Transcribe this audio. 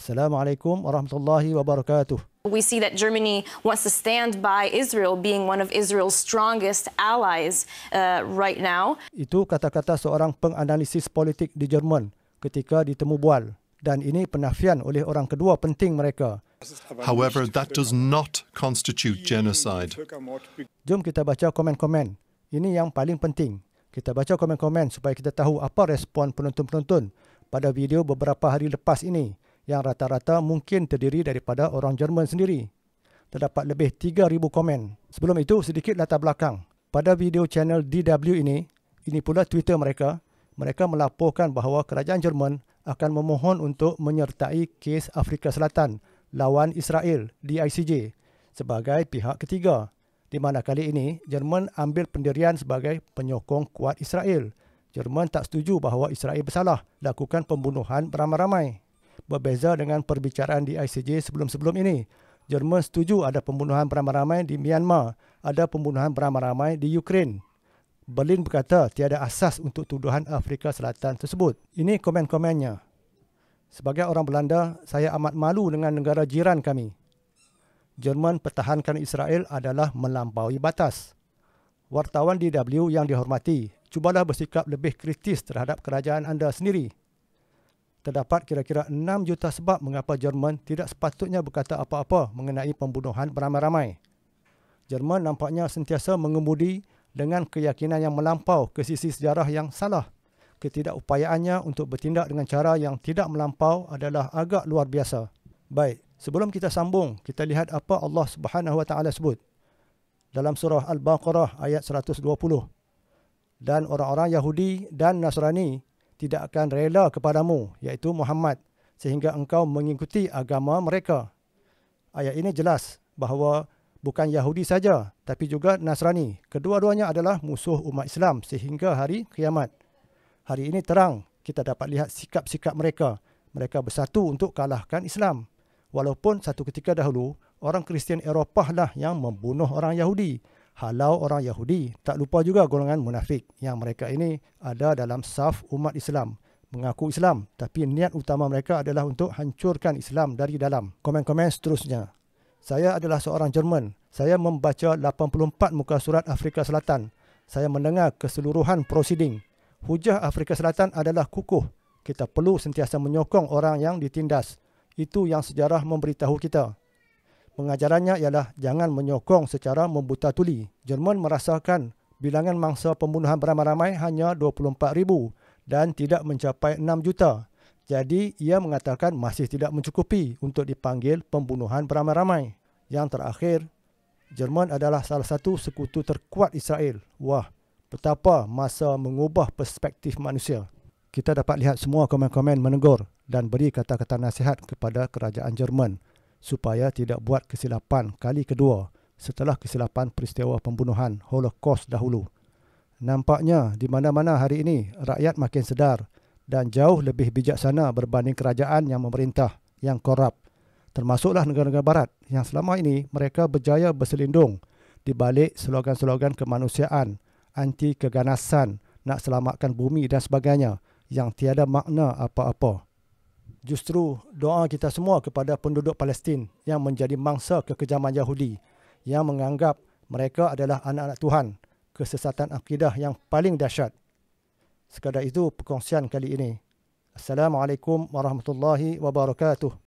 Assalamualaikum warahmatullahi wabarakatuh. We see that Germany wants to stand by Israel, being one of Israel's strongest allies right now. Itu kata-kata seorang penganalisis politik di Jerman ketika ditemu bual. Dan ini penafian oleh orang kedua penting mereka. However, that does not constitute genocide. Jom kita baca komen-komen. Ini yang paling penting. Kita baca komen-komen supaya kita tahu apa respon penonton-penonton pada video beberapa hari lepas ini, yang rata-rata mungkin terdiri daripada orang Jerman sendiri. Terdapat lebih 3,000 komen. Sebelum itu, sedikit latar belakang. Pada video channel DW ini pula Twitter mereka, mereka melaporkan bahawa kerajaan Jerman akan memohon untuk menyertai kes Afrika Selatan lawan Israel di ICJ sebagai pihak ketiga. Di mana kali ini, Jerman ambil pendirian sebagai penyokong kuat Israel. Jerman tak setuju bahawa Israel bersalah lakukan pembunuhan beramai-ramai. Berbeza dengan perbicaraan di ICJ sebelum-sebelum ini, Jerman setuju ada pembunuhan beramai-ramai di Myanmar, ada pembunuhan beramai-ramai di Ukraine. Berlin berkata tiada asas untuk tuduhan Afrika Selatan tersebut. Ini komen-komennya. Sebagai orang Belanda, saya amat malu dengan negara jiran kami. Jerman pertahankan Israel adalah melampaui batas. Wartawan DW yang dihormati, cubalah bersikap lebih kritis terhadap kerajaan anda sendiri. Terdapat kira-kira 6 juta sebab mengapa Jerman tidak sepatutnya berkata apa-apa mengenai pembunuhan beramai-ramai. Jerman nampaknya sentiasa mengemudi dengan keyakinan yang melampau ke sisi sejarah yang salah. Ketidakupayaannya untuk bertindak dengan cara yang tidak melampau adalah agak luar biasa. Baik, sebelum kita sambung, kita lihat apa Allah Subhanahu Wa Taala sebut dalam surah Al-Baqarah ayat 120. Dan orang-orang Yahudi dan Nasrani tidak akan rela kepadamu, iaitu Muhammad, sehingga engkau mengikuti agama mereka. Ayat ini jelas bahawa bukan Yahudi saja, tapi juga Nasrani. Kedua-duanya adalah musuh umat Islam sehingga hari kiamat. Hari ini terang, kita dapat lihat sikap-sikap mereka. Mereka bersatu untuk kalahkan Islam. Walaupun satu ketika dahulu, orang Kristian Eropah lah yang membunuh orang Yahudi. Halau orang Yahudi, tak lupa juga golongan munafik yang mereka ini ada dalam saf umat Islam. Mengaku Islam, tapi niat utama mereka adalah untuk hancurkan Islam dari dalam. Komen-komen seterusnya. Saya adalah seorang Jerman. Saya membaca 84 muka surat Afrika Selatan. Saya mendengar keseluruhan prosiding. Hujah Afrika Selatan adalah kukuh. Kita perlu sentiasa menyokong orang yang ditindas. Itu yang sejarah memberitahu kita. Pengajarannya ialah jangan menyokong secara membuta tuli. Jerman merasakan bilangan mangsa pembunuhan beramai-ramai hanya 24,000 dan tidak mencapai 6 juta. Jadi ia mengatakan masih tidak mencukupi untuk dipanggil pembunuhan beramai-ramai. Yang terakhir, Jerman adalah salah satu sekutu terkuat Israel. Wah, betapa masa mengubah perspektif manusia. Kita dapat lihat semua komen-komen menegur dan beri kata-kata nasihat kepada kerajaan Jerman supaya tidak buat kesilapan kali kedua setelah kesilapan peristiwa pembunuhan Holocaust dahulu. Nampaknya di mana-mana hari ini rakyat makin sedar dan jauh lebih bijaksana berbanding kerajaan yang memerintah, yang korup. Termasuklah negara-negara barat yang selama ini mereka berjaya berselindung di balik slogan-slogan kemanusiaan, anti keganasan, nak selamatkan bumi dan sebagainya yang tiada makna apa-apa. Justru doa kita semua kepada penduduk Palestin yang menjadi mangsa kekejaman Yahudi, yang menganggap mereka adalah anak-anak Tuhan, kesesatan akidah yang paling dahsyat. Sekadar itu perkongsian kali ini. Assalamualaikum warahmatullahi wabarakatuh.